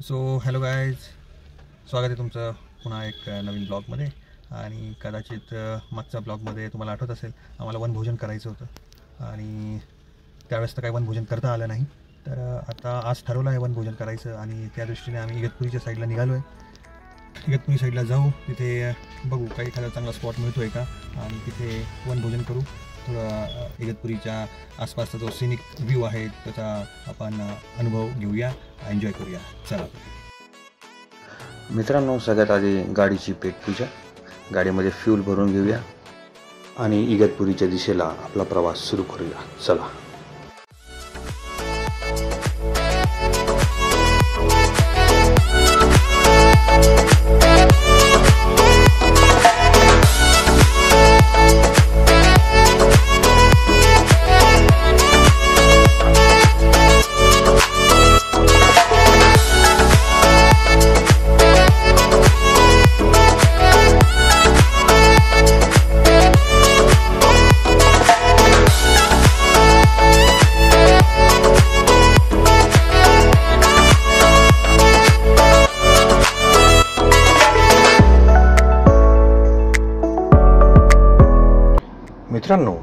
So hello guys, स्वागत आहे तुमचं पुन्हा एक नवीन ब्लॉगमध्ये. आणि कदाचित मागच्या ब्लॉगमध्ये तुम्हाला आठवत असेल आम्हाला वनभोजन करायचं होतं आणि त्यावेळेस तर काही वनभोजन करता आलं नाही. तर आता आज ठरवलं आहे वनभोजन करायचं आणि त्या दृष्टीने आम्ही इगतपुरीच्या साईडला निघालो आहे. इगतपुरी साईडला जाऊ, तिथे बघू काही एखादा चांगला स्पॉट मिळतो आहे का आणि तिथे वनभोजन करू. थोडं इगतपुरीच्या आसपासचा जो सिनिक व्ह्यू आहे त्याचा आपण अनुभव घेऊया, एन्जॉय करूया. चला मित्रांनो, सगळ्यात आधी गाडीची पेटपूजा, गाडीमध्ये फ्यूल भरून घेऊया आणि इगतपुरीच्या दिशेला आपला प्रवास सुरू करूया. चला. मित्रांनो,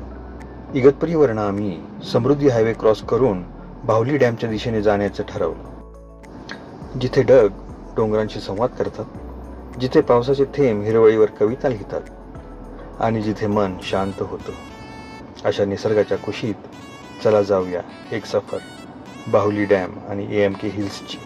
इगतपुरीवरनं आम्ही समृद्धी हायवे क्रॉस करून बाहुली डॅमच्या दिशेने जाण्याचं ठरवलं, जिथे ढग डोंगरांशी संवाद करतात, जिथे पावसाचे थेंब हिरवळीवर कविता लिहितात आणि जिथे मन शांत होतं. अशा निसर्गाच्या कुशीत चला जाऊया एक सफर बाहुली डॅम आणि AMK हिल्सची.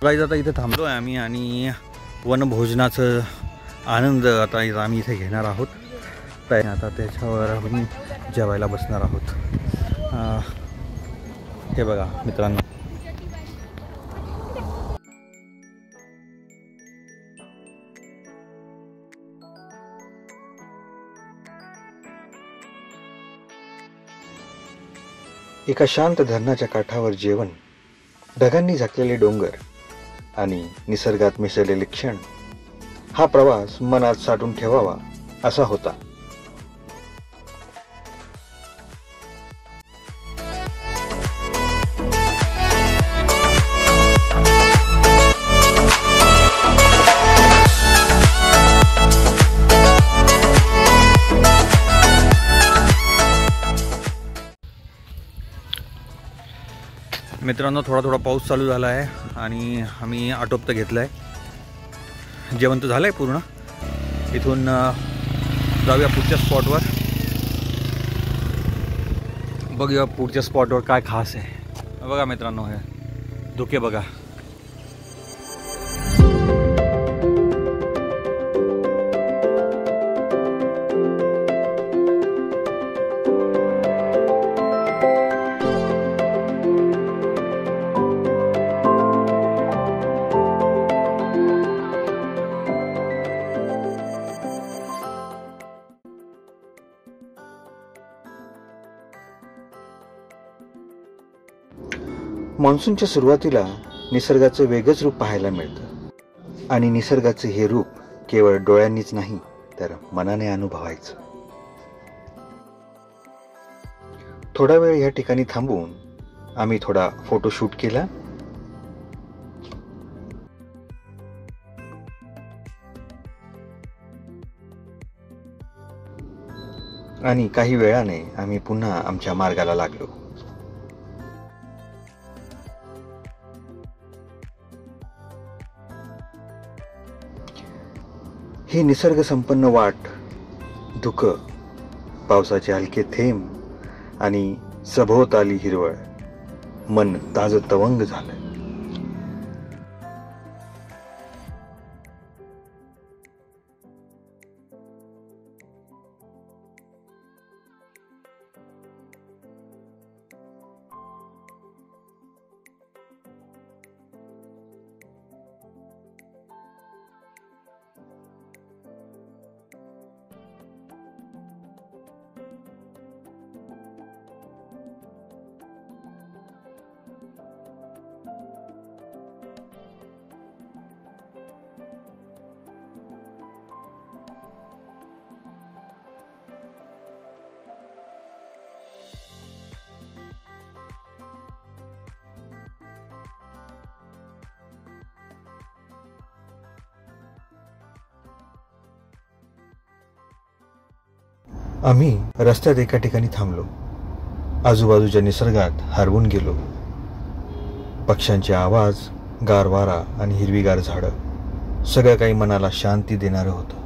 गाईज, आता इथे थांबलो आहे आम्ही आणि वनभोजनाचं आनंद आता आम्ही इथे घेणार आहोत. आता त्याच्यावर आम्ही जेवायला बसणार आहोत. हे बघा मित्रांनो, एका शांत धरणाच्या काठावर जेवण, ढगांनी झाकलेले डोंगर आणि निसर्गात मिसळलेले क्षण, हा प्रवास मनात साठवून ठेवावा असा होता. मित्रांनो, थोडा पाऊस चालू झाला आहे आणि आम्ही आटोप तर घेतलं आहे. जेवण तर झालं आहे पूर्ण. इथून जाऊया पुढच्या स्पॉटवर, बघूया पुढच्या स्पॉटवर काय खास आहे. बघा मित्रांनो, हे धुके बघा. मान्सूनच्या सुरुवातीला निसर्गाचं वेगळंच रूप पाहायला मिळतं आणि निसर्गाचं हे रूप केवळ डोळ्यांनीच नाही तर मनाने अनुभवायचं. थोडा वेळ या ठिकाणी थांबून आम्ही थोडा फोटोशूट केला आणि काही वेळाने आम्ही पुन्हा आमच्या मार्गाला लागलो. ही निसर्ग संपन्न वाट, धुकं, पावसाचे हलके थेंब आणि सभोवताली हिरवळ, मन ताजं तवंग झालं. आम्ही रस्त्यात एका ठिकाणी थांबलो. आजूबाजूच्या निसर्गात हरवून गेलो. पक्ष्यांचे आवाज, गार वारा आणि हिरवीगार झाडं सगळं काही मनाला शांती देणारं होतं.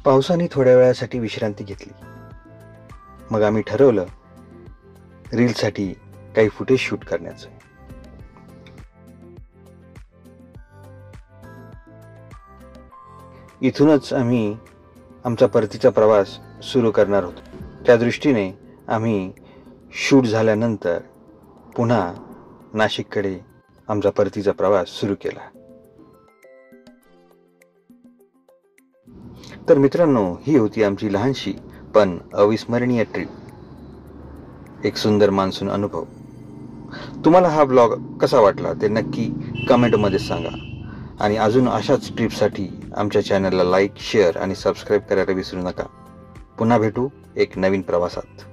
पावसाने थोड्या वेळासाठी विश्रांती घेतली. मग आम्ही ठरवलं रीलसाठी काही फुटेज शूट करण्याचं. इथूनच आम्ही आमचा परतीचा प्रवास सुरू करणार होतो. त्या दृष्टीने आम्ही शूट झाल्यानंतर पुन्हा नाशिककडे आमचा परतीचा प्रवास सुरू केला. तर मित्रांनो, ही होती आमची लहानशी पण अविस्मरणीय ट्रिप. एक सुंदर मान्सून अनुभव. तुम्हाला हा ब्लॉग कसा वाटला ते नक्की कमेंटमध्ये सांगा. आणि अजून अशाच ट्रिपसाठी आमच्या चॅनलला लाईक, शेअर आणि सबस्क्राईब करायला विसरू नका. पुन्हा भेटू एक नवीन प्रवासात.